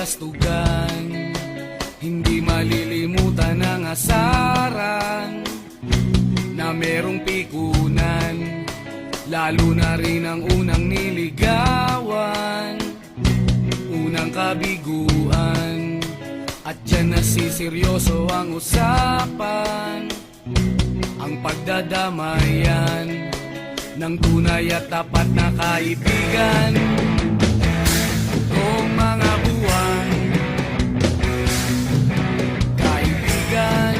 kabalastugan, hindi malilimutan ang asaran na merong pikunan, lalo na rin ang unang niligawan, unang kabiguan. At dyan nasiseryoso ang usapan, ang pagdadamayan ng tunay at tapat na kaibigan. Kung mga buwan, kaibigan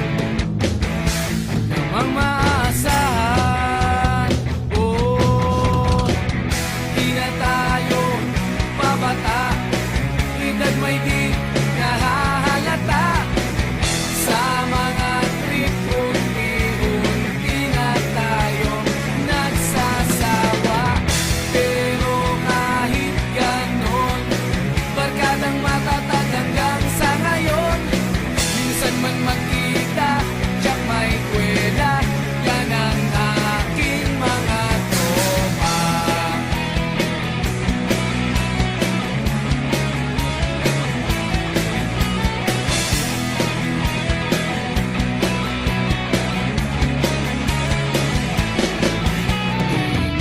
namang maaasahan. Oh, di na tayo pabata, edad may di nahahalata. Sa mga trip, unti-unti na tayo nagsasawa. Pero kahit ganon, barkadang matatag hanggang sa ngayon. Minsan man magkita, tiyak may kwela, yan ang aking mga tropa.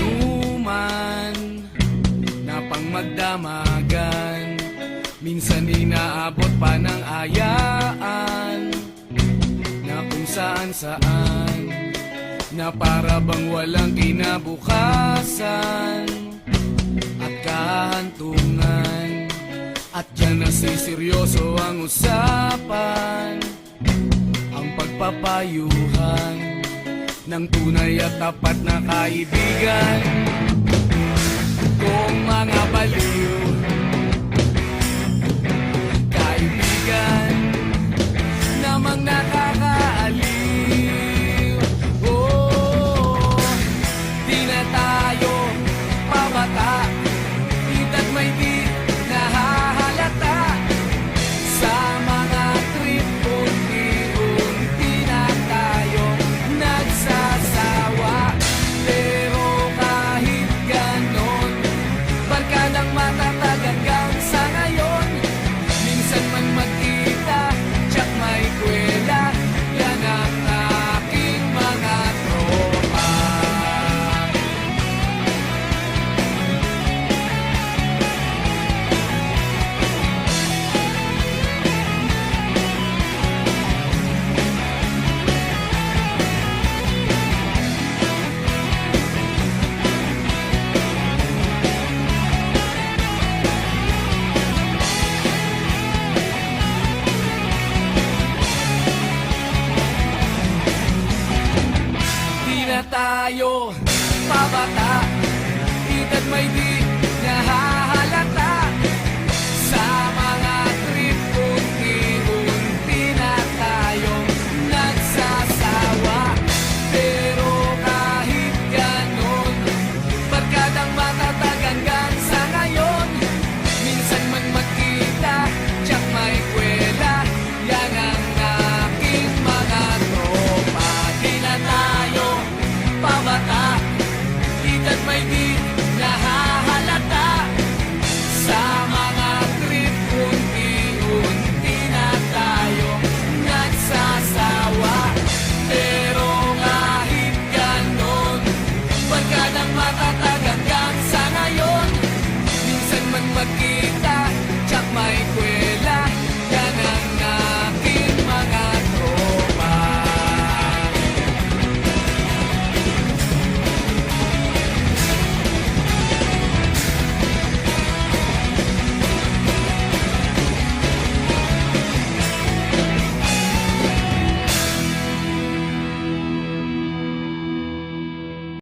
Inuman na pang magdamagan, minsan inaabot pa ng ayaan, na kung saan-saan, na para bang walang kinabukasan at kahantungan. At dyan nasiseryoso ang usapan, ang pagpapayuhan ng tunay at tapat na kaibigan. Kung mga baliw, kaibigan namang nakakaaliw. Oh, di na tayo pabata, edad may di nahahalata. Sa mga trip, unti-unti na tayo nagsasawa. Pero kahit ganon, barkadang matatag hanggang sa ngayon. Minsan man magkita, tiyak may kwela, yan ang aking mga tropa. Di na tayo pabata, edad may di